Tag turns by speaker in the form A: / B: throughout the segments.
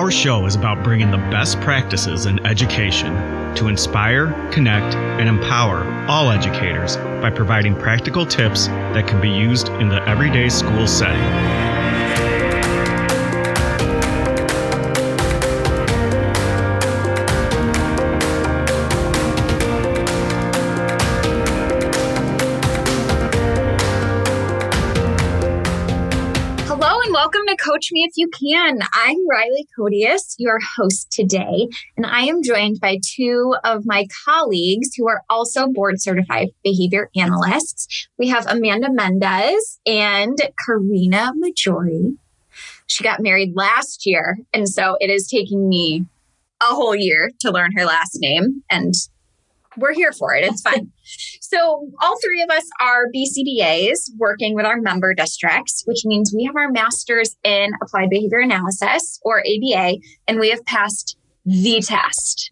A: Our show is about bringing the best practices in education to inspire, connect, and empower all educators by providing practical tips that can be used in the everyday school setting.
B: Welcome to Coach Me If You Can. I'm Riley Codius, your host today, and I am joined by two of my colleagues who are also board certified behavior analysts. We have Amanda Mendez and Karina Majori. She got married last year, and so it is taking me a whole year to learn her last name, and we're here for it. It's fun. So all three of us are BCBAs working with our member districts, which means we have our master's in applied behavior analysis, or ABA, and we have passed the test,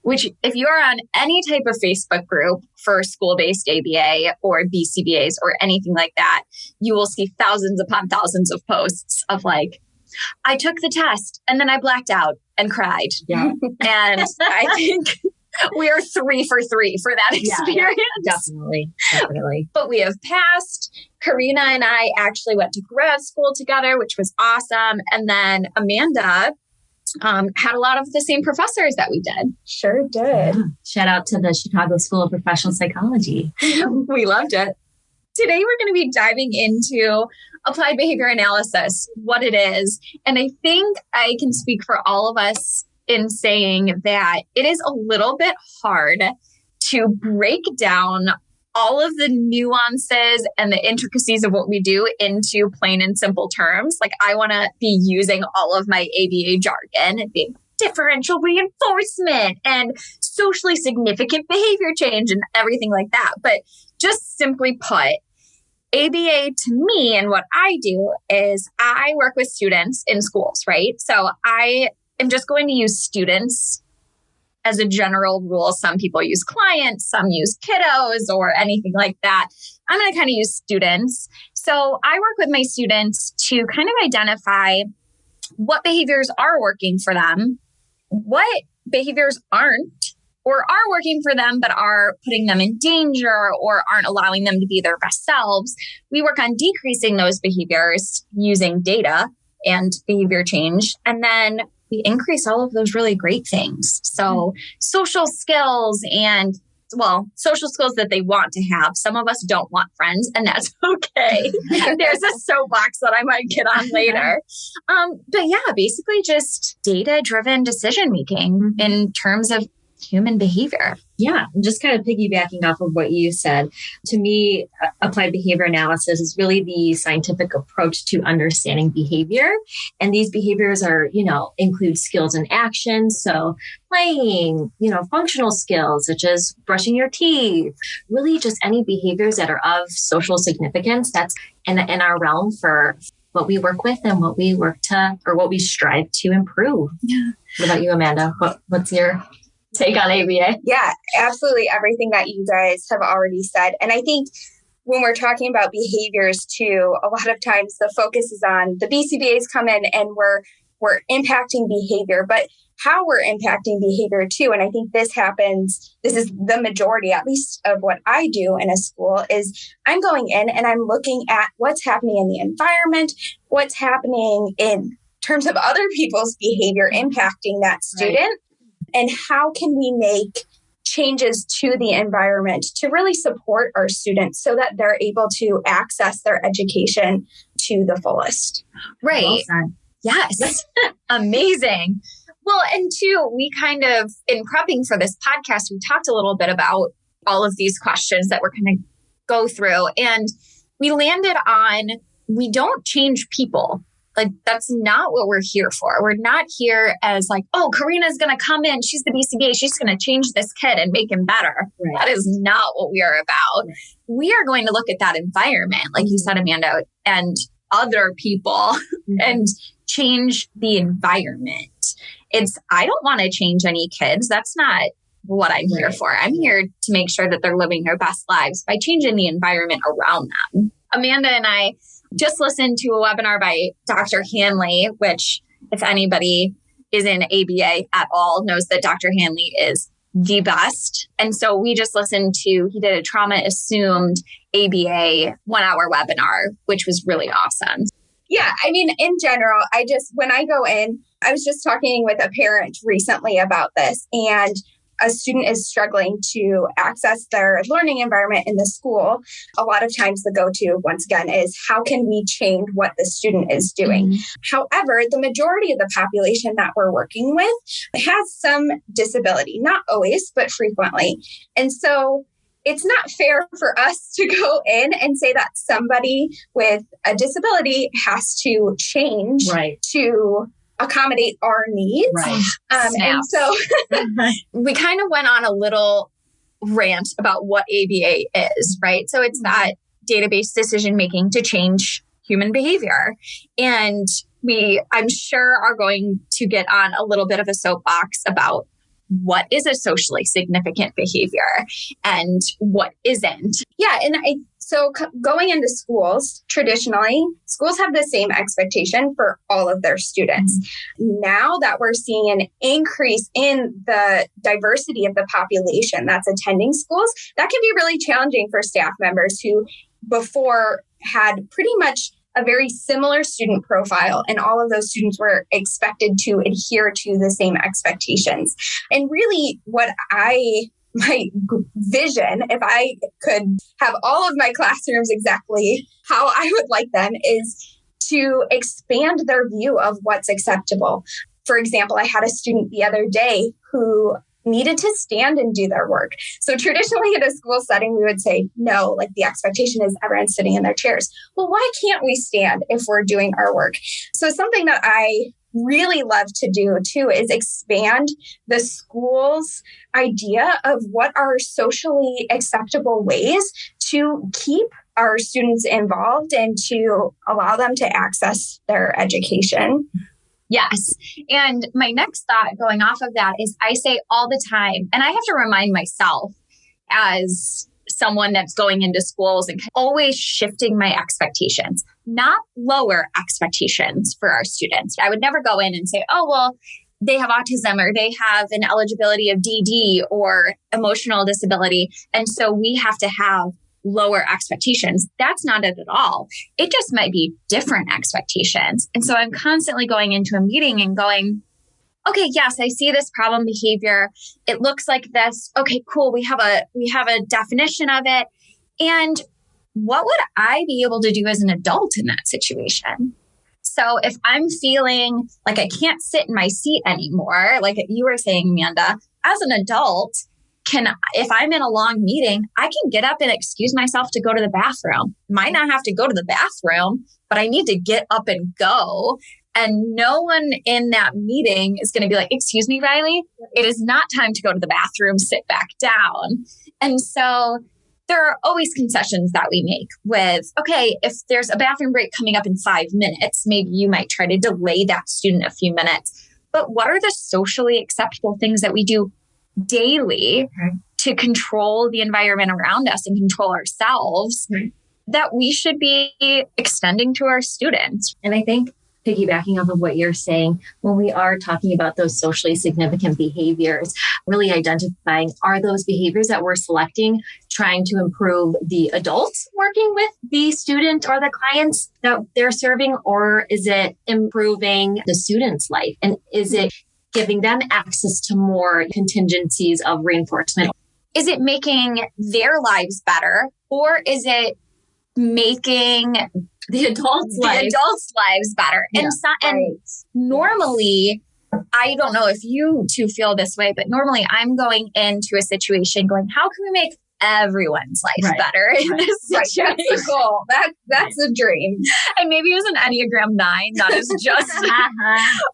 B: which if you are on any type of Facebook group for school-based ABA or BCBAs or anything like that, you will see thousands upon thousands of posts of like, I took the test and then I blacked out and cried. Yeah. And I think we are 3 for 3 for that experience.
C: Yeah, definitely.
B: But we have passed. Karina and I actually went to grad school together, which was awesome. And then Amanda had a lot of the same professors that we did.
D: Sure did.
C: Yeah. Shout out to the Chicago School of Professional Psychology.
B: We loved it. Today, we're going to be diving into applied behavior analysis, what it is. And I think I can speak for all of us in saying that it is a little bit hard to break down all of the nuances and the intricacies of what we do into plain and simple terms. Like I want to be using all of my ABA jargon and being differential reinforcement and socially significant behavior change and everything like that. But just simply put, ABA to me and what I do is I work with students in schools, right? So I'm just going to use students as a general rule. Some people use clients, some use kiddos or anything like that. I'm going to kind of use students. So I work with my students to kind of identify what behaviors are working for them, what behaviors aren't or are working for them but are putting them in danger or aren't allowing them to be their best selves. We work on decreasing those behaviors using data and behavior change. And then we increase all of those really great things. So social skills social skills that they want to have. Some of us don't want friends, and that's okay. There's a soapbox that I might get on later. But yeah, basically just data-driven decision-making in terms of human behavior.
C: Yeah, just kind of piggybacking off of what you said. To me, applied behavior analysis is really the scientific approach to understanding behavior. And these behaviors are, include skills and actions. So playing, functional skills such as brushing your teeth, really just any behaviors that are of social significance. That's in our realm for what we work with and what we what we strive to improve. Yeah. What about you, Amanda? What's your take on ABA?
D: Yeah, absolutely. Everything that you guys have already said. And I think when we're talking about behaviors too, a lot of times the focus is on the BCBAs come in and we're impacting behavior, but how we're impacting behavior too. And I think this is the majority, at least of what I do in a school, is I'm going in and I'm looking at what's happening in the environment, what's happening in terms of other people's behavior impacting that student. Right. And how can we make changes to the environment to really support our students so that they're able to access their education to the fullest?
B: Right. Well, yes. Amazing. Well, and two, we kind of, in prepping for this podcast, we talked a little bit about all of these questions that we're going to go through. And we landed on, we don't change people. Like, that's not what we're here for. We're not here as like, oh, Karina's going to come in. She's the BCBA. She's going to change this kid and make him better. Right. That is not what we are about. Right. We are going to look at that environment, like you said, Amanda, and other people and change the environment. I don't want to change any kids. That's not what I'm here for. I'm here to make sure that they're living their best lives by changing the environment around them. Amanda and I just listened to a webinar by Dr. Hanley, which if anybody is in ABA at all knows that Dr. Hanley is the best. And so we just listened to, he did a trauma assumed ABA 1-hour webinar, which was really awesome.
D: Yeah. I mean, in general, when I go in, I was just talking with a parent recently about this, and a student is struggling to access their learning environment in the school. A lot of times the go-to, once again, is how can we change what the student is doing? However, the majority of the population that we're working with has some disability, not always, but frequently. And so it's not fair for us to go in and say that somebody with a disability has to change to accommodate our needs. And so
B: we kind of went on a little rant about what ABA is, right? So it's that database decision-making to change human behavior. And I'm sure, are going to get on a little bit of a soapbox about what is a socially significant behavior and what isn't.
D: Yeah. And so going into schools, traditionally, schools have the same expectation for all of their students. Now that we're seeing an increase in the diversity of the population that's attending schools, that can be really challenging for staff members who before had pretty much a very similar student profile, and all of those students were expected to adhere to the same expectations. And really my vision, if I could have all of my classrooms exactly how I would like them, is to expand their view of what's acceptable. For example, I had a student the other day who needed to stand and do their work. So traditionally in a school setting, we would say, no, like the expectation is everyone sitting in their chairs. Well, why can't we stand if we're doing our work? So something that I really love to do too is expand the school's idea of what are socially acceptable ways to keep our students involved and to allow them to access their education.
B: Yes. And my next thought going off of that is I say all the time, and I have to remind myself as someone that's going into schools and always shifting my expectations, not lower expectations for our students. I would never go in and say, oh, well, they have autism or they have an eligibility of DD or emotional disability. And so we have to have lower expectations. That's not it at all. It just might be different expectations. And so I'm constantly going into a meeting and going, okay, yes, I see this problem behavior. It looks like this. Okay, cool. We have a definition of it. And what would I be able to do as an adult in that situation? So if I'm feeling like I can't sit in my seat anymore, like you were saying, Amanda, as an adult, if I'm in a long meeting, I can get up and excuse myself to go to the bathroom. Might not have to go to the bathroom, but I need to get up and go. And no one in that meeting is going to be like, excuse me, Riley, it is not time to go to the bathroom, sit back down. And so there are always concessions that we make with, okay, if there's a bathroom break coming up in 5 minutes, maybe you might try to delay that student a few minutes. But what are the socially acceptable things that we do daily to control the environment around us and control ourselves that we should be extending to our students?
C: And I think piggybacking off of what you're saying, when we are talking about those socially significant behaviors, really identifying, are those behaviors that we're selecting trying to improve the adults working with the student or the clients that they're serving, or is it improving the student's life? And is it giving them access to more contingencies of reinforcement?
B: Is it making their lives better, or is it making
C: the adults' lives
B: better?
C: Yeah,
B: and normally, I don't know if you two feel this way, but normally I'm going into a situation going, how can we make everyone's life better in this situation?
D: That's the goal. That's a dream.
B: And maybe it was an Enneagram 9. That is just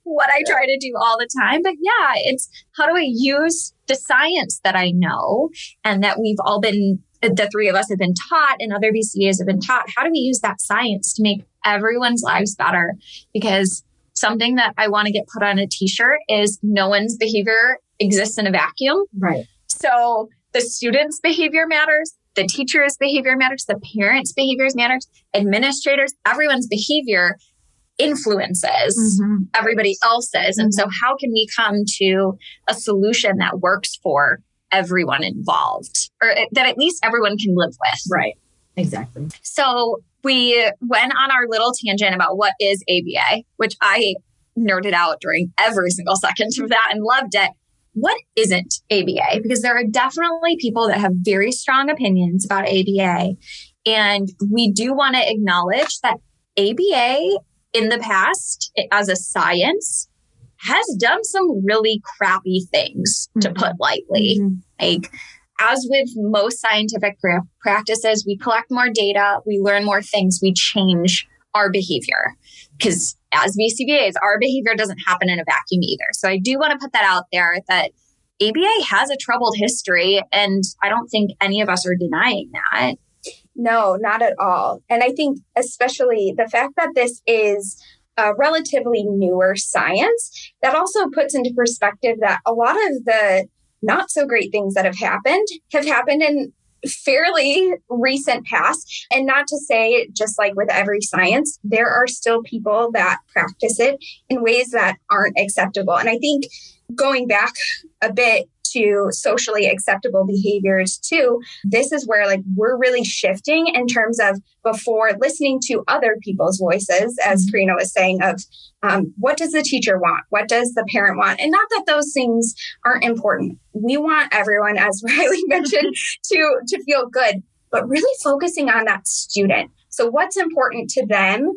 B: what I try to do all the time. But yeah, it's how do I use the science that I know and that we've all been, the three of us have been taught and other BCBAs have been taught. How do we use that science to make everyone's lives better? Because something that I want to get put on a t-shirt is no one's behavior exists in a vacuum.
C: Right.
B: So the student's behavior matters. The teacher's behavior matters. The parents' behaviors matters. Administrators, everyone's behavior influences everybody else's. And so how can we come to a solution that works for everyone involved, or that at least everyone can live with?
C: Right. Exactly.
B: So we went on our little tangent about what is ABA, which I nerded out during every single second of that and loved it. What isn't ABA? Because there are definitely people that have very strong opinions about ABA. And we do want to acknowledge that ABA in the past, as a science, has done some really crappy things, to put lightly. Like, as with most scientific practices, we collect more data, we learn more things, we change our behavior. Because as BCBAs, our behavior doesn't happen in a vacuum either. So I do want to put that out there, that ABA has a troubled history, and I don't think any of us are denying that.
D: No, not at all. And I think especially the fact that this is a relatively newer science, that also puts into perspective that a lot of the not so great things that have happened in fairly recent past. And not to say, just like with every science, there are still people that practice it in ways that aren't acceptable. And I think going back a bit to socially acceptable behaviors too, this is where like we're really shifting in terms of, before listening to other people's voices, as Karina was saying, of what does the teacher want? What does the parent want? And not that those things aren't important. We want everyone, as Riley mentioned, to feel good, but really focusing on that student. So what's important to them?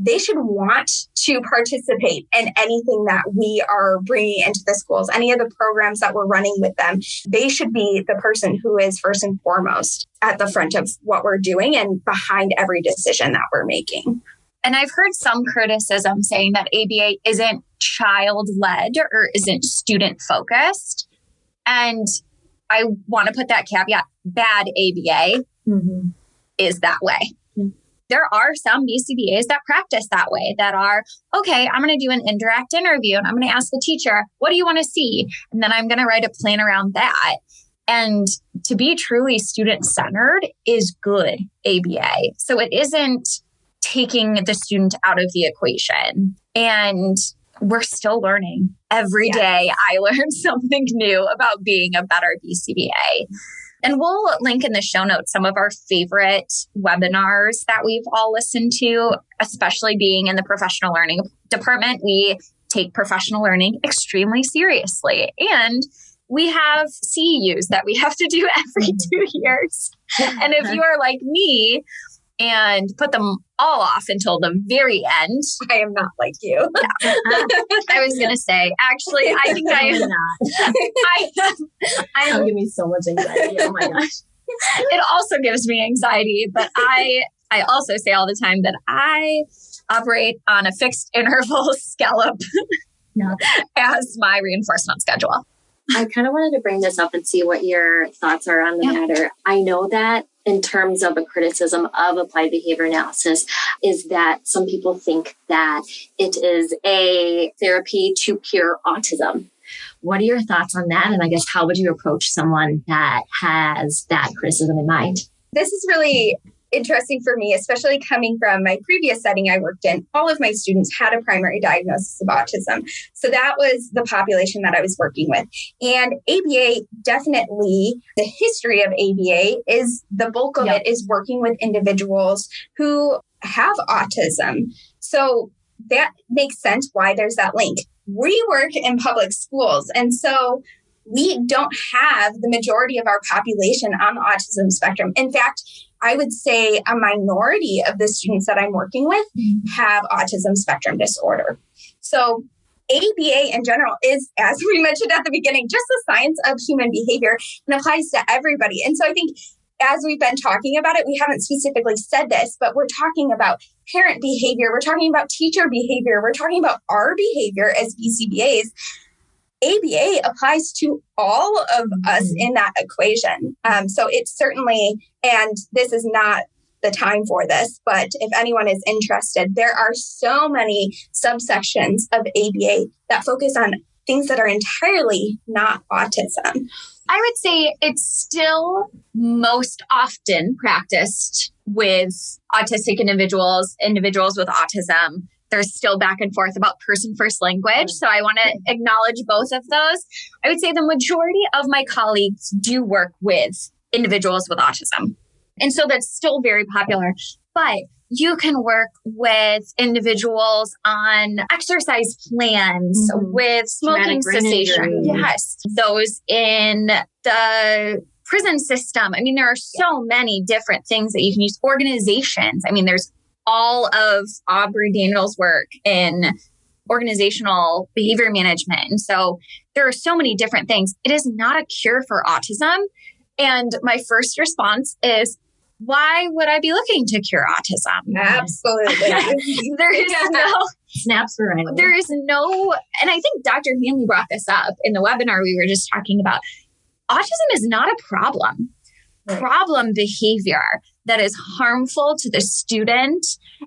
D: They should want to participate in anything that we are bringing into the schools, any of the programs that we're running with them. They should be the person who is first and foremost at the front of what we're doing and behind every decision that we're making.
B: And I've heard some criticism saying that ABA isn't child-led or isn't student-focused. And I want to put that caveat, bad ABA is that way. There are some BCBAs that practice that way, that are, okay, I'm going to do an indirect interview and I'm going to ask the teacher, what do you want to see? And then I'm going to write a plan around that. And to be truly student-centered is good ABA. So it isn't taking the student out of the equation. And we're still learning. Every day I learn something new about being a better BCBA. And we'll link in the show notes some of our favorite webinars that we've all listened to, especially being in the professional learning department. We take professional learning extremely seriously. And we have CEUs that we have to do every 2 years. And if you are like me and put them all off until the very end.
D: I am not like you.
B: Yeah. I was going to say, actually, I think I am not. I am.
C: Give me so much anxiety. Oh my gosh.
B: It also gives me anxiety, but I also say all the time that I operate on a fixed interval scallop as my reinforcement schedule.
E: I kind of wanted to bring this up and see what your thoughts are on the matter. I know that in terms of a criticism of applied behavior analysis is that some people think that it is a therapy to cure autism.
C: What are your thoughts on that? And I guess how would you approach someone that has that criticism in mind?
D: This is really interesting for me, especially coming from my previous setting I worked in. All of my students had a primary diagnosis of autism. So that was the population that I was working with. And ABA, definitely the history of ABA is the bulk of it is working with individuals who have autism. So that makes sense why there's that link. We work in public schools. And so we don't have the majority of our population on the autism spectrum. In fact, I would say a minority of the students that I'm working with have autism spectrum disorder. So ABA in general is, as we mentioned at the beginning, just the science of human behavior and applies to everybody. And so I think as we've been talking about it, we haven't specifically said this, but we're talking about parent behavior. We're talking about teacher behavior. We're talking about our behavior as BCBAs. ABA applies to all of us in that equation. So it's certainly, and this is not the time for this, but if anyone is interested, there are so many subsections of ABA that focus on things that are entirely not autism.
B: I would say it's still most often practiced with autistic individuals with autism, there's still back and forth about person first language. So I want to acknowledge both of those. I would say the majority of my colleagues do work with individuals with autism. And so that's still very popular. But you can work with individuals on exercise plans, with smoking cessation. Yes. Those in the prison system. I mean, there are so many different things that you can use. Organizations. I mean, there's all of Aubrey Daniel's work in organizational behavior management. And so there are so many different things. It is not a cure for autism. And my first response is, why would I be looking to cure autism?
D: Absolutely.
B: There is no
C: snaps for right.
B: There is no, and I think Dr. Hanley brought this up in the webinar we were just talking about. Autism is not a problem. Problem behavior that is harmful to the student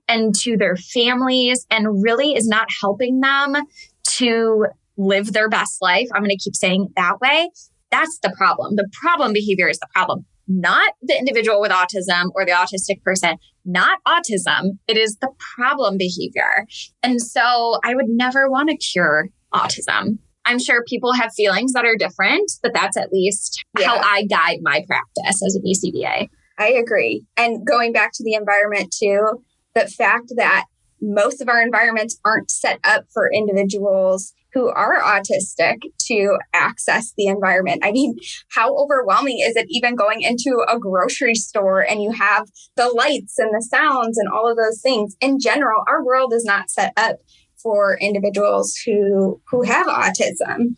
B: and to their families and really is not helping them to live their best life. I'm going to keep saying it that way. That's the problem. The problem behavior is the problem. Not the individual with autism or the autistic person, not autism. It is the problem behavior. And so I would never want to cure autism. I'm sure people have feelings that are different, but that's at least how I guide my practice as a BCBA.
D: I agree. And going back to the environment too, the fact that most of our environments aren't set up for individuals who are autistic to access the environment. I mean, how overwhelming is it even going into a grocery store and you have the lights and the sounds and all of those things? In general, our world is not set up for individuals who have autism.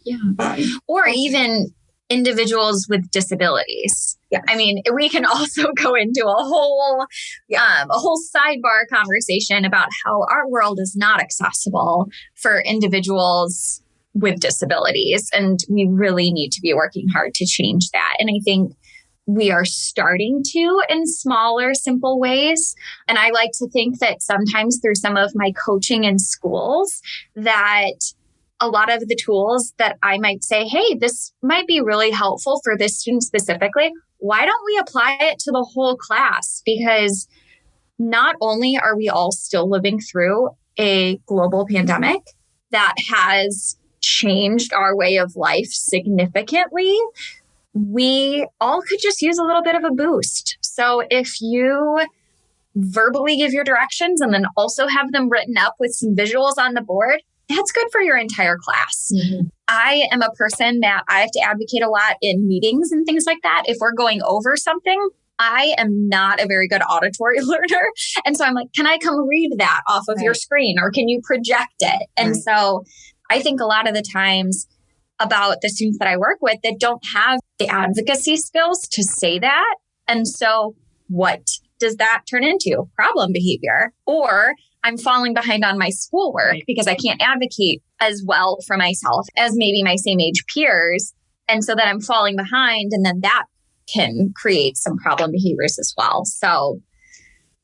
B: Or even individuals with disabilities. I mean, we can also go into a whole sidebar conversation about how our world is not accessible for individuals with disabilities. And we really need to be working hard to change that. And I think we are starting to in smaller, simple ways. And I like to think that sometimes through some of my coaching in schools that a lot of the tools that I might say, hey, this might be really helpful for this student specifically. Why don't we apply it to the whole class? Because not only are we all still living through a global pandemic that has changed our way of life significantly, we all could just use a little bit of a boost. So if you verbally give your directions and then also have them written up with some visuals on the board, that's good for your entire class. I am a person that I have to advocate a lot in meetings and things like that. If we're going over something, I am not a very good auditory learner. And so I'm like, can I come read that off of your screen or can you project it? And so I think a lot of the times about the students that I work with that don't have the advocacy skills to say that. And so what does that turn into? Problem behavior. Or I'm falling behind on my schoolwork because I can't advocate as well for myself as maybe my same age peers. And so that I'm falling behind, and then that can create some problem behaviors as well. So,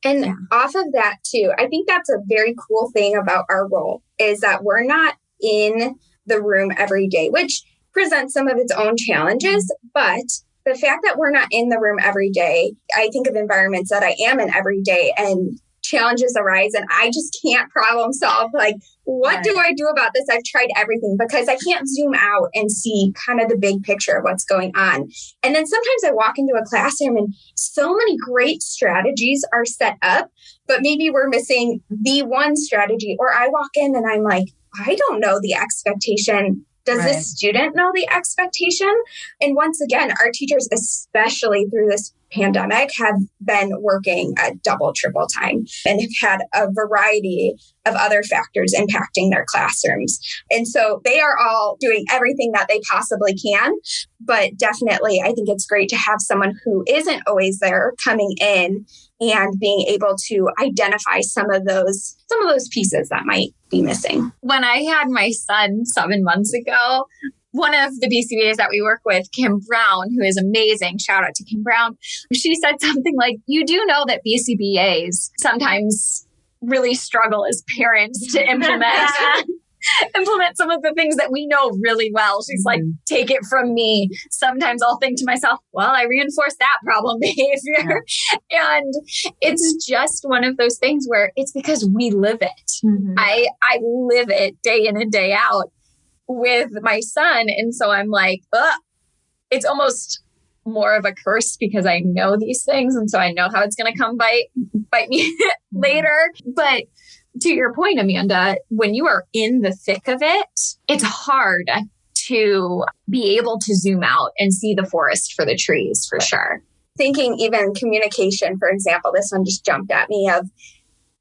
D: and off of that too, I think that's a very cool thing about our role is that we're not in the room every day, which presents some of its own challenges. But the fact that we're not in the room every day, I think of environments that I am in every day and challenges arise and I just can't problem solve. Like, what do I do about this? I've tried everything because I can't zoom out and see kind of the big picture of what's going on. And then sometimes I walk into a classroom and so many great strategies are set up, but maybe we're missing the one strategy. Or I walk in and I'm like, I don't know the expectation. Does this student know the expectation? And once again, our teachers, especially through this pandemic, have been working at double, triple time and have had a variety of other factors impacting their classrooms. And so they are all doing everything that they possibly can. But definitely, I think it's great to have someone who isn't always there coming in and being able to identify some of those pieces that might be missing.
B: When I had my son 7 months ago, one of the BCBAs that we work with, Kim Brown, who is amazing, shout out to Kim Brown, she said something like, you do know that BCBAs sometimes really struggle as parents to implement. implement some of the things that we know really well. She's like, take it from me. Sometimes I'll think to myself, well, I reinforce that problem behavior. Yeah. And it's just one of those things where it's because we live it. Mm-hmm. I live it day in and day out with my son. And so I'm like, it's almost more of a curse because I know these things. And so I know how it's going to come bite me later. But to your point, Amanda, when you are in the thick of it, it's hard to be able to zoom out and see the forest for the trees, for sure.
D: Thinking even communication, for example, this one just jumped at me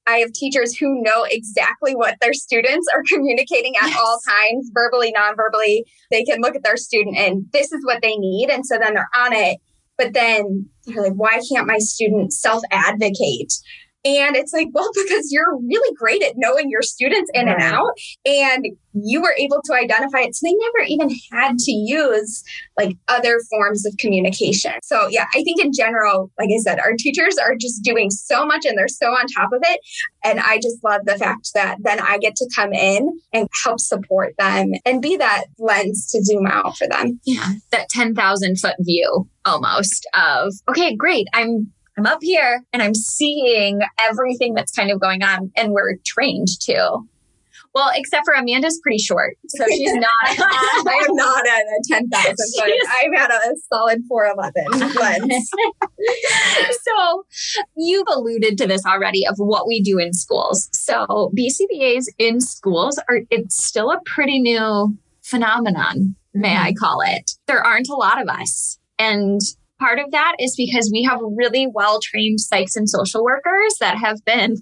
D: I have teachers who know exactly what their students are communicating at all times, verbally, non-verbally. They can look at their student and this is what they need. And so then they're on it. But then they're like, why can't my student self-advocate? And it's like, well, because you're really great at knowing your students in and out, and you were able to identify it. So they never even had to use like other forms of communication. So yeah, I think in general, like I said, our teachers are just doing so much and they're so on top of it. And I just love the fact that then I get to come in and help support them and be that lens to zoom out for them.
B: Yeah. That 10,000 foot view almost of, okay, great. I'm up here and I'm seeing everything that's kind of going on, and we're trained to. Well, except for Amanda's pretty short, so she's not.
D: I am not at a 10,000 foot. I'm at a solid 411 lens.
B: So you've alluded to this already of what we do in schools. So BCBAs in schools it's still a pretty new phenomenon, may I call it. There aren't a lot of us, and part of that is because we have really well-trained psychs and social workers that have been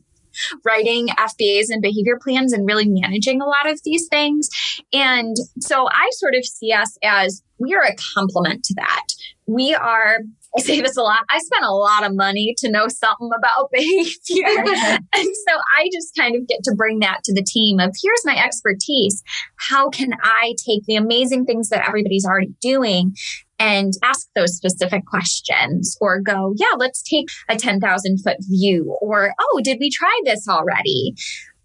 B: writing FBAs and behavior plans and really managing a lot of these things. And so I sort of see us as we are a complement to that. I say this a lot, I spent a lot of money to know something about behavior. And so I just kind of get to bring that to the team of here's my expertise. How can I take the amazing things that everybody's already doing and ask those specific questions, or go, yeah, let's take a 10,000 foot view, or, oh, did we try this already?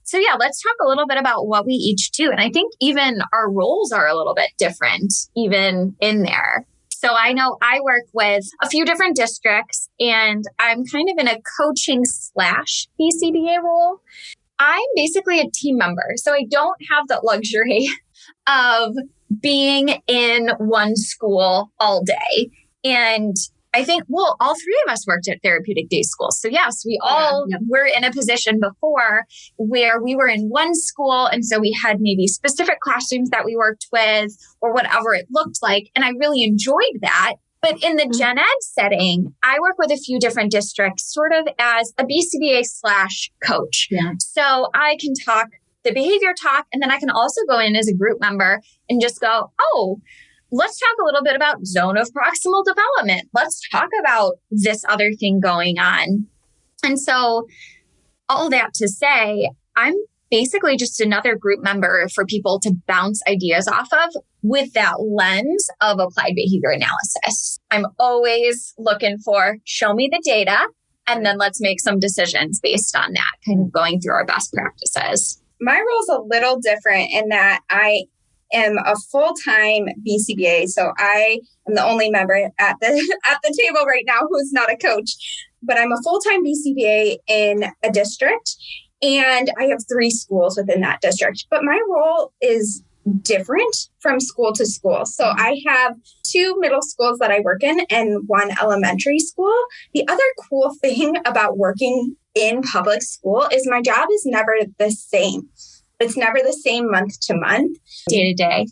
B: So yeah, let's talk a little bit about what we each do. And I think even our roles are a little bit different, even in there. So I know I work with a few different districts, and I'm kind of in a coaching / BCBA role. I'm basically a team member. So I don't have that luxury of being in one school all day. And I think, well, all three of us worked at therapeutic day schools. So yes, we all were in a position before where we were in one school. And so we had maybe specific classrooms that we worked with or whatever it looked like. And I really enjoyed that. But in the gen ed setting, I work with a few different districts sort of as a BCBA / coach. Yeah. So I can talk the behavior talk, and then I can also go in as a group member and just go, oh, let's talk a little bit about zone of proximal development. Let's talk about this other thing going on. And so all that to say, I'm basically just another group member for people to bounce ideas off of with that lens of applied behavior analysis. I'm always looking for, show me the data, and then let's make some decisions based on that, kind of going through our best practices.
D: My role is a little different in that I am a full-time BCBA. So I am the only member at the table right now who's not a coach, but I'm a full-time BCBA in a district, and I have 3 schools within that district. But my role is different from school to school. So I have 2 middle schools that I work in and 1 elementary school. The other cool thing about working in public school is my job is never the same. It's never the same month to month.
B: Day to day.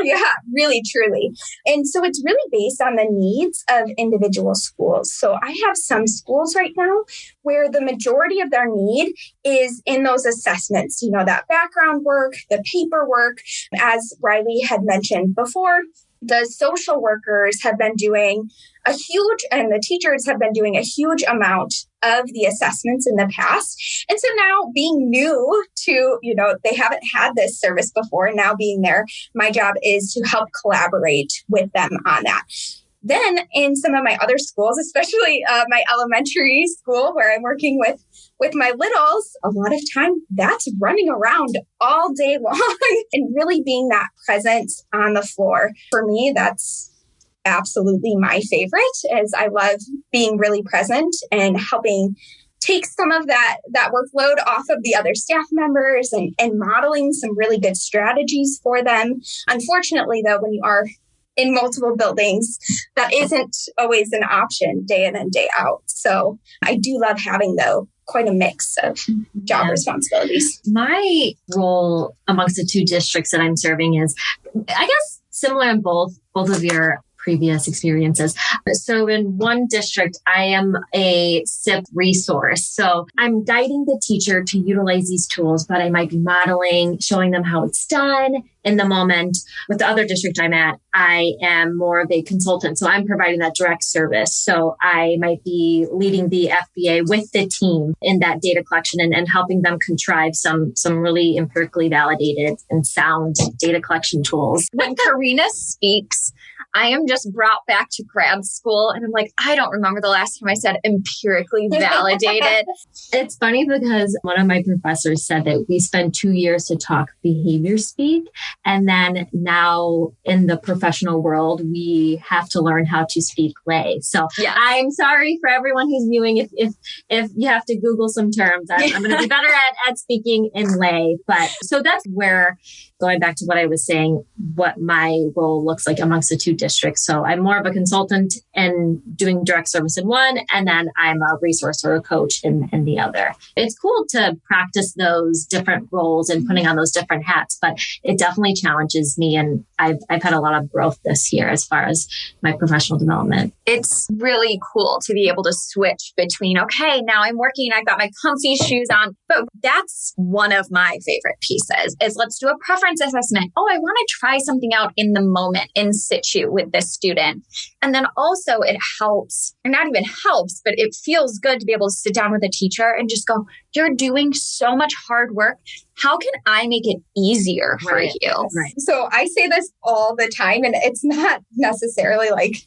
D: Yeah, really, truly. And so it's really based on the needs of individual schools. So I have some schools right now where the majority of their need is in those assessments, that background work, the paperwork. As Riley had mentioned before, the social workers have been doing and the teachers have been doing a huge amount of the assessments in the past. And so now being new to, they haven't had this service before, and now being there, my job is to help collaborate with them on that. then in some of my other schools, especially my elementary school where I'm working with my littles, a lot of time that's running around all day long and really being that presence on the floor. For me, that's absolutely my favorite, as I love being really present and helping take some of that workload off of the other staff members and modeling some really good strategies for them. Unfortunately, though, when you are in multiple buildings, that isn't always an option day in and day out. So I do love having, though, quite a mix of job responsibilities.
C: My role amongst the two districts that I'm serving is, I guess, similar in both of your previous experiences. So in one district, I am a SIP resource. So I'm guiding the teacher to utilize these tools, but I might be modeling, showing them how it's done in the moment. With the other district I'm at, I am more of a consultant. So I'm providing that direct service. So I might be leading the FBA with the team in that data collection and helping them contrive some really empirically validated and sound data collection tools.
B: When Karina speaks, I am just brought back to grad school and I'm like, I don't remember the last time I said empirically validated.
C: It's funny because one of my professors said that we spend 2 years to talk behavior speak. And then now in the professional world, we have to learn how to speak lay. So yeah. I'm sorry for everyone who's viewing. If you have to Google some terms, I'm going to be better at speaking in lay. But so that's where, going back to what I was saying, what my role looks like amongst the two districts. So I'm more of a consultant and doing direct service in one, and then I'm a resource or a coach in the other. It's cool to practice those different roles and putting on those different hats, but it definitely challenges me. And I've had a lot of growth this year as far as my professional development.
B: It's really cool to be able to switch between, okay, now I'm working, I've got my comfy shoes on. But that's one of my favorite pieces is let's do a preference assessment. Oh, I want to try something out in the moment, in situ with this student. And then also it helps, or not even helps, but it feels good to be able to sit down with a teacher and just go, you're doing so much hard work. How can I make it easier for you?
C: Right.
D: So I say this all the time, and it's not necessarily like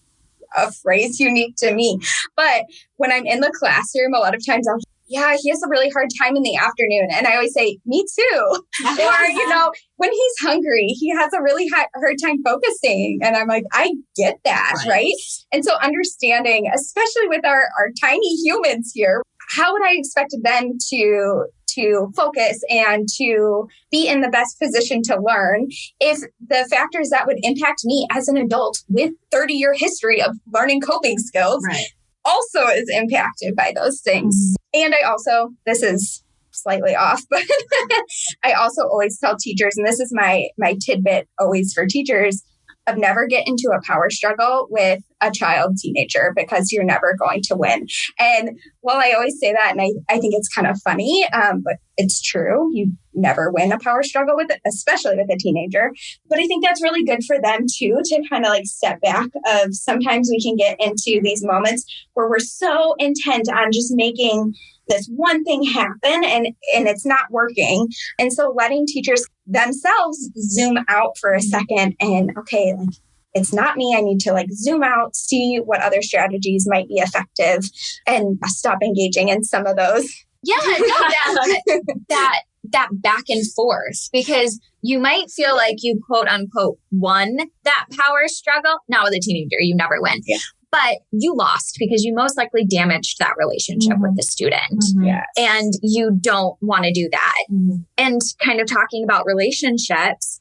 D: a phrase unique to me, but when I'm in the classroom, a lot of times yeah, he has a really hard time in the afternoon. And I always say, me too. Or, when he's hungry, he has a really hard time focusing. And I'm like, I get that, right? And so understanding, especially with our tiny humans here, how would I expect them to focus and to be in the best position to learn if the factors that would impact me as an adult with 30-year history of learning coping skills also is impacted by those things. Mm-hmm. And I also, this is slightly off, but I also always tell teachers, and this is my tidbit always for teachers, of never get into a power struggle with a child teenager because you're never going to win. And while I always say that, and I think it's kind of funny, but it's true, you never win a power struggle with it, especially with a teenager. But I think that's really good for them too, to kind of like step back of sometimes we can get into these moments where we're so intent on just making this one thing happen and it's not working. And so letting teachers themselves zoom out for a second and, okay, like, it's not me. I need to like zoom out, see what other strategies might be effective and stop engaging in some of those.
B: Yeah, no, that back and forth, because you might feel like you quote unquote won that power struggle. Not with a teenager, you never win. Yeah. But you lost because you most likely damaged that relationship with the student.
D: Mm-hmm. Yes.
B: And you don't want to do that.
C: Mm-hmm.
B: And kind of talking about relationships,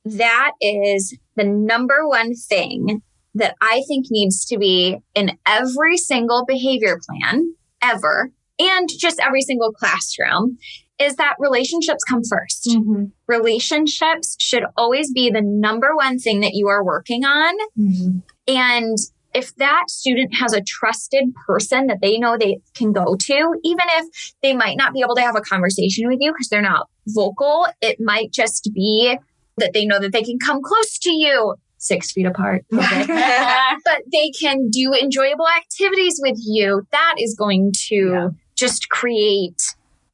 B: that is the number one thing that I think needs to be in every single behavior plan ever, and just every single classroom, is that relationships come first.
C: Mm-hmm.
B: Relationships should always be the number one thing that you are working on.
C: Mm-hmm.
B: And if that student has a trusted person that they know they can go to, even if they might not be able to have a conversation with you because they're not vocal, it might just be that they know that they can come close to you 6 feet apart. Okay. But they can do enjoyable activities with you. That is going to just create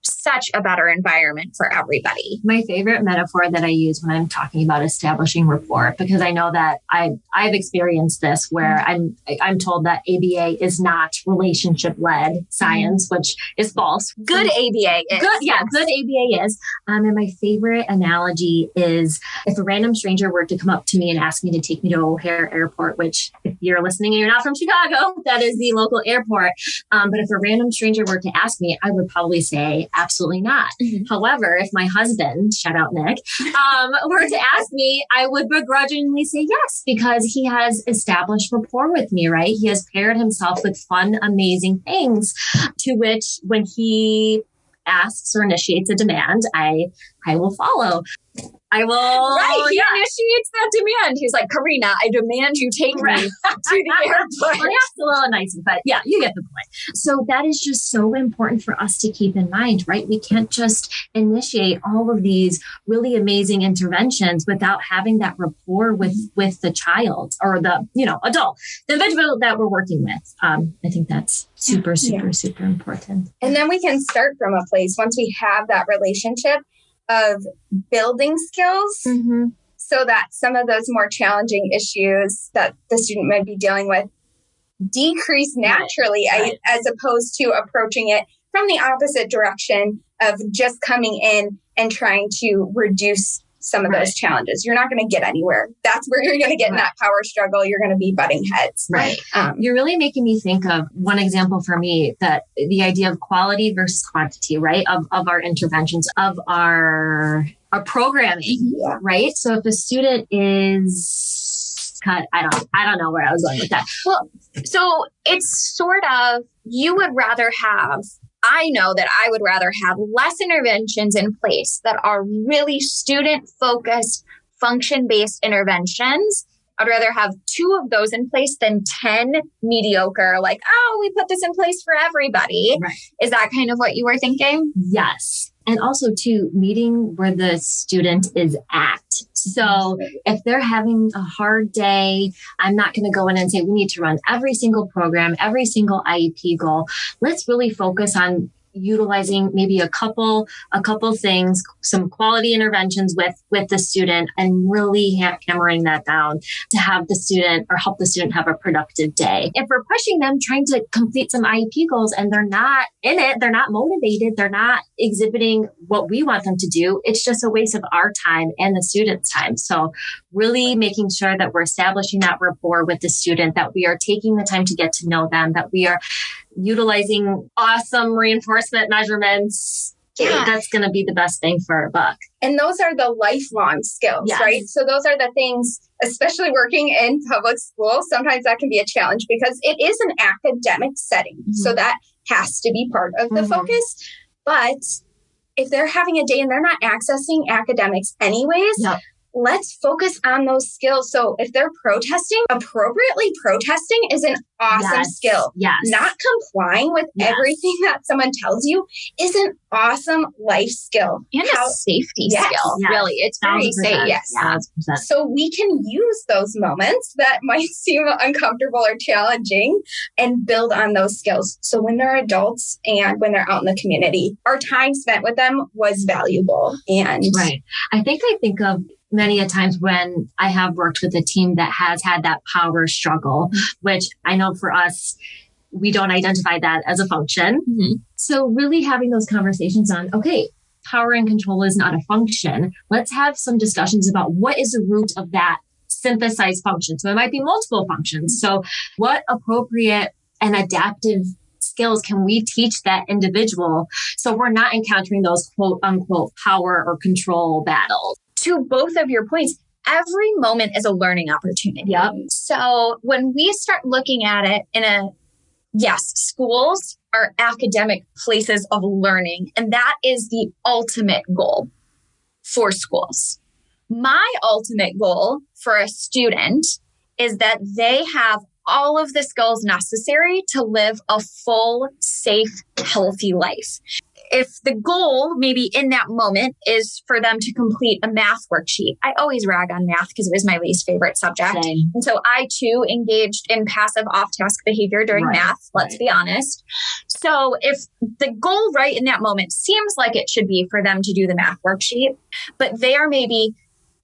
B: such a better environment for everybody.
C: My favorite metaphor that I use when I'm talking about establishing rapport, because I know that I've experienced this where I'm told that ABA is not relationship-led science, which is false.
B: Good ABA is.
C: Good ABA is. And my favorite analogy is if a random stranger were to come up to me and ask me to take me to O'Hare Airport, which if you're listening and you're not from Chicago, that is the local airport. But if a random stranger were to ask me, I would probably say, absolutely not. However, if my husband, shout out Nick, were to ask me, I would begrudgingly say yes, because he has established rapport with me, right? He has paired himself with fun, amazing things to which when he asks or initiates a demand, I will follow. I will.
B: Right. He initiates that demand. He's like, Karina, I demand you take me to the airport.
C: Well, that's a little nicer, but yeah, you get the point. So that is just so important for us to keep in mind, right? We can't just initiate all of these really amazing interventions without having that rapport with the child or the, adult, the individual that we're working with. I think that's super important.
D: And then we can start from a place once we have that relationship of building skills so that some of those more challenging issues that the student might be dealing with decrease naturally, as opposed to approaching it from the opposite direction of just coming in and trying to reduce some of those challenges. You're not going to get anywhere. That's where you're going to get in that power struggle. You're going to be butting heads.
C: Right. You're really making me think of one example for me, that the idea of quality versus quantity, right? Of our interventions, of our programming, right? So if a student is cut, I don't know where I was going with that.
B: Well, so it's sort of, I know that I would rather have less interventions in place that are really student-focused, function-based interventions. I'd rather have 2 of those in place than 10 mediocre, like, oh, we put this in place for everybody.
C: Right.
B: Is that kind of what you were thinking?
C: Yes. And also, too, meeting where the student is at. So if they're having a hard day, I'm not going to go in and say, we need to run every single program, every single IEP goal. Let's really focus on utilizing maybe a couple things, some quality interventions with the student, and really hammering that down to have the student or help the student have a productive day. If we're pushing them trying to complete some IEP goals and they're not in it, they're not motivated, they're not exhibiting what we want them to do, it's just a waste of our time and the student's time. So really making sure that we're establishing that rapport with the student, that we are taking the time to get to know them, that we are utilizing awesome reinforcement measurements. That's going to be the best thing for our buck.
D: And those are the lifelong skills, right? So those are the things, especially working in public school, sometimes that can be a challenge because it is an academic setting. So that has to be part of the focus. But if they're having a day and they're not accessing academics anyways, let's focus on those skills. So if they're protesting, appropriately protesting is an awesome skill. Not complying with everything that someone tells you is an awesome life skill.
B: And a safety skill, really. It's very safe. So we can use those moments that might seem uncomfortable or challenging and build on those skills. So when they're adults and when they're out in the community, our time spent with them was valuable. And
C: I think of many a times when I have worked with a team that has had that power struggle, which I know for us, we don't identify that as a function. So really having those conversations on, okay, power and control is not a function. Let's have some discussions about what is the root of that synthesized function. So it might be multiple functions. So what appropriate and adaptive skills can we teach that individual so we're not encountering those quote unquote power or control battles?
B: To both of your points, every moment is a learning opportunity. So when we start looking at it schools are academic places of learning, and that is the ultimate goal for schools. My ultimate goal for a student is that they have all of the skills necessary to live a full, safe, healthy life. if the goal maybe in that moment is for them to complete a math worksheet, I always rag on math because it was my least favorite subject.
C: Same.
B: And so I too engaged in passive off-task behavior during math, let's be honest. So if the goal right in that moment seems like it should be for them to do the math worksheet, but they are maybe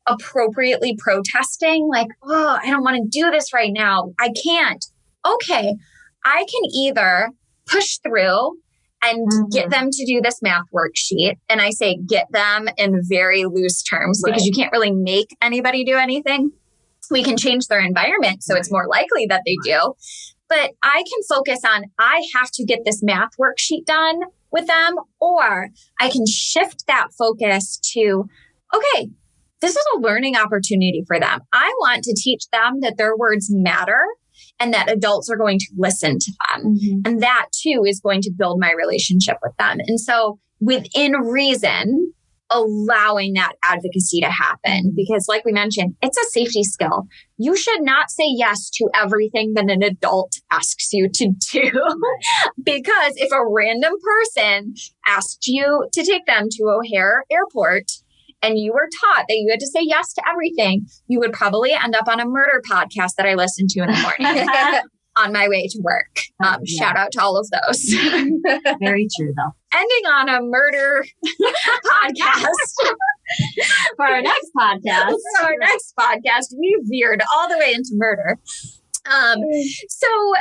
B: appropriately protesting, like, oh, I don't want to do this right now. I can't. Okay, I can either push through and get them to do this math worksheet. And I say get them in very loose terms because you can't really make anybody do anything. We can change their environment so it's more likely that they do. But I can focus on, I have to get this math worksheet done with them, or I can shift that focus to, okay, this is a learning opportunity for them. I want to teach them that their words matter and that adults are going to listen to them. And that too is going to build my relationship with them. And so within reason, allowing that advocacy to happen, because like we mentioned, it's a safety skill. You should not say yes to everything that an adult asks you to do. Because if a random person asked you to take them to O'Hare Airport, and you were taught that you had to say yes to everything, you would probably end up on a murder podcast that I listened to in the morning on my way to work. Shout out to all of those.
C: Very true, though.
B: Ending on a murder podcast.
C: For our next podcast.
B: We veered all the way into murder. So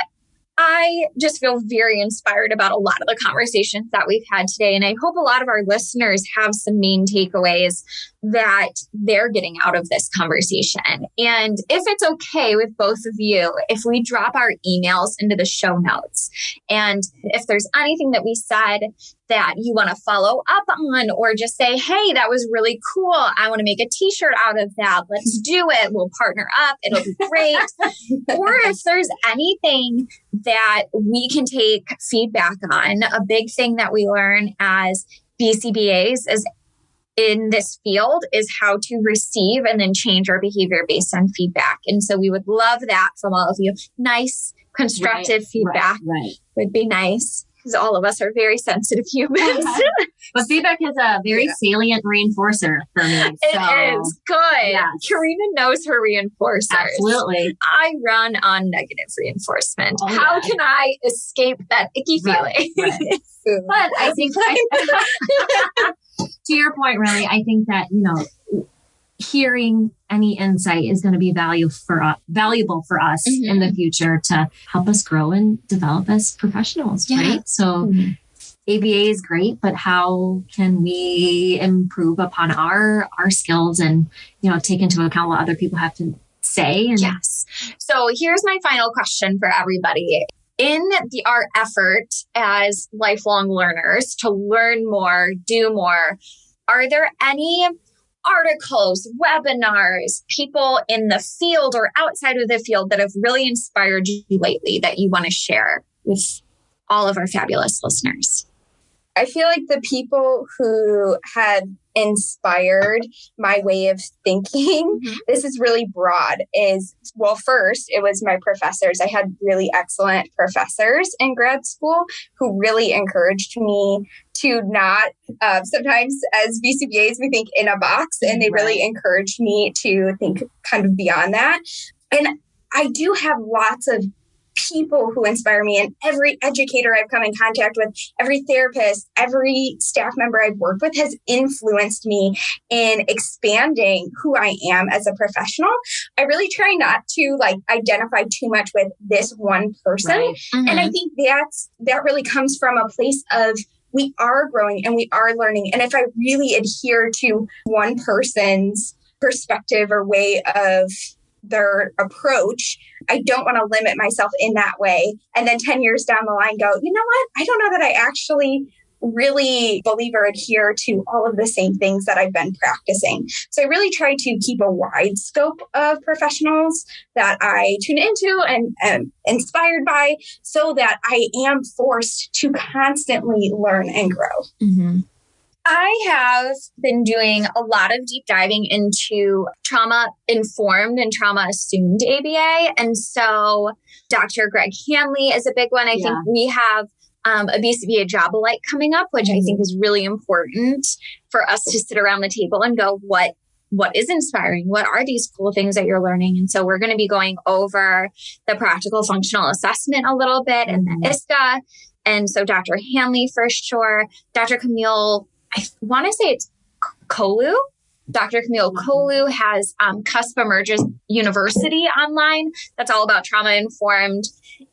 B: I just feel very inspired about a lot of the conversations that we've had today. And I hope a lot of our listeners have some main takeaways that they're getting out of this conversation. And if it's okay with both of you, if we drop our emails into the show notes, and if there's anything that we said that you want to follow up on, or just say, hey, that was really cool. I want to make a t-shirt out of that. Let's do it. We'll partner up. It'll be great. Or if there's anything that we can take feedback on, a big thing that we learn as BCBAs is in this field is how to receive and then change our behavior based on feedback. And so we would love that from all of you. Nice, constructive feedback would be nice, because all of us are very sensitive humans.
C: But feedback is a very salient reinforcer for me.
B: It is good. Yes. Karina knows her reinforcers.
C: Absolutely.
B: I run on negative reinforcement. How can I escape that icky feeling?
C: But I think to your point, really, I think that, hearing any insight is going to be valuable for us in the future to help us grow and develop as professionals, right? So ABA is great, but how can we improve upon our skills and, take into account what other people have to say? And
B: yes. So here's my final question for everybody. In our effort as lifelong learners to learn more, do more, are there any articles, webinars, people in the field or outside of the field that have really inspired you lately that you want to share with all of our fabulous listeners?
D: I feel like the people who have inspired my way of thinking, this is really broad, first, it was my professors. I had really excellent professors in grad school who really encouraged me to not, sometimes as BCBAs, we think in a box, and they really encouraged me to think kind of beyond that. And I do have lots of people who inspire me, and every educator I've come in contact with, every therapist, every staff member I've worked with has influenced me in expanding who I am as a professional. I really try not to identify too much with this one person. And I think that really comes from a place of we are growing and we are learning. And if I really adhere to one person's perspective or way of their approach, I don't want to limit myself in that way. And then 10 years down the line go, you know what? I don't know that I actually really believe or adhere to all of the same things that I've been practicing. So I really try to keep a wide scope of professionals that I tune into and am inspired by, so that I am forced to constantly learn and grow.
B: I have been doing a lot of deep diving into trauma-informed and trauma-assumed ABA. And so Dr. Greg Hanley is a big one. I think we have a BCBA job alike coming up, which I think is really important for us to sit around the table and go, what is inspiring? What are these cool things that you're learning? And so we're going to be going over the practical functional assessment a little bit and the ISCA. And so Dr. Hanley for sure, Dr. Camille, I want to say it's Kolu. Dr. Camille Kolu has Cusp Emerges University online. That's all about trauma-informed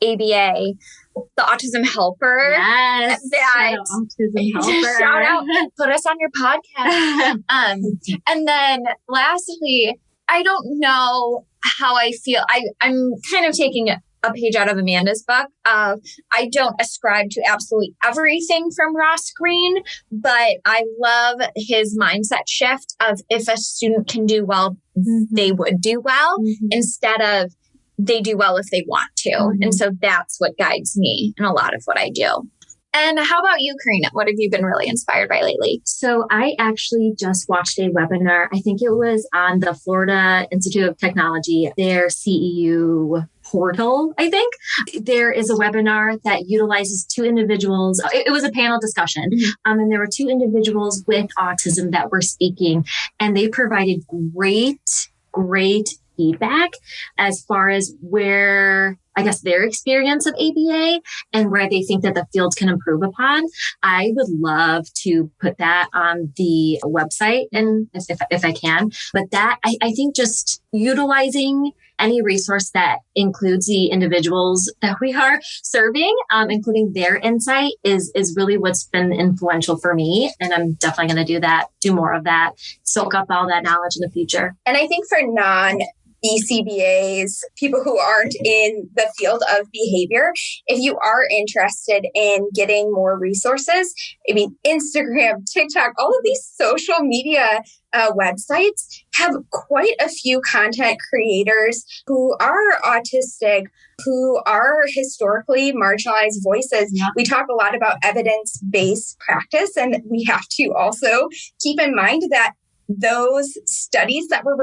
B: ABA. The Autism Helper.
C: Yes. Autism Helper.
B: Shout out. Put us on your podcast. And then lastly, I don't know how I feel. I'm kind of taking a page out of Amanda's book. I don't ascribe to absolutely everything from Ross Green, but I love his mindset shift of if a student can do well, they would do well instead of they do well if they want to. And so that's what guides me in a lot of what I do. And how about you, Karina? What have you been really inspired by lately?
C: So I actually just watched a webinar. I think it was on the Florida Institute of Technology, their CEU portal, I think. There is a webinar that utilizes two individuals. It was a panel discussion. And there were two individuals with autism that were speaking, and they provided great feedback as far as where, I guess, their experience of ABA and where they think that the field can improve upon. I would love to put that on the website and if I can, but that I think just utilizing any resource that includes the individuals that we are serving, including their insight is really what's been influential for me. And I'm definitely going to do more of that, soak up all that knowledge in the future.
D: And I think for BCBAs, people who aren't in the field of behavior, if you are interested in getting more resources, I mean, Instagram, TikTok, all of these social media websites have quite a few content creators who are autistic, who are historically marginalized voices. We talk a lot about evidence-based practice, and we have to also keep in mind that those studies that we're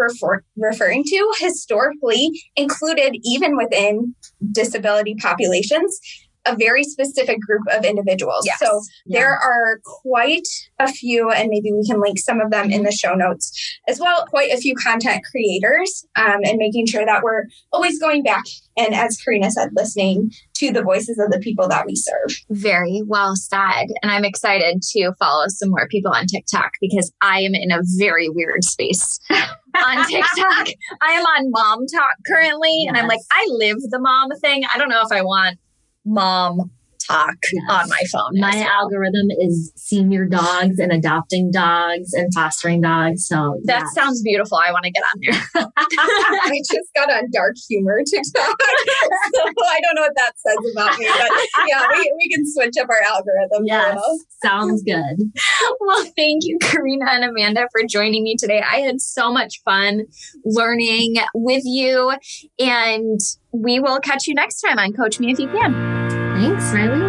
D: referring to historically included, even within disability populations, a very specific group of individuals.
B: Yes.
D: So there are quite a few, and maybe we can link some of them in the show notes as well, quite a few content creators, and making sure that we're always going back and, as Karina said, listening to the voices of the people that we serve.
B: Very well said. And I'm excited to follow some more people on TikTok because I am in a very weird space on TikTok. I am on Mom Talk currently. And I'm like, I live the mom thing. I don't know if I want mom talk on my phone.
C: My algorithm is senior dogs and adopting dogs and fostering dogs. So
B: that sounds beautiful. I want to get on there.
D: I just got on dark humor TikTok. So I don't know what that says about me, but yeah, we can switch up our algorithm.
C: Yes, sounds good.
B: Well, thank you, Karina and Amanda, for joining me today. I had so much fun learning with you, and we will catch you next time on Coach Me If You Can.
C: Thanks, Riley.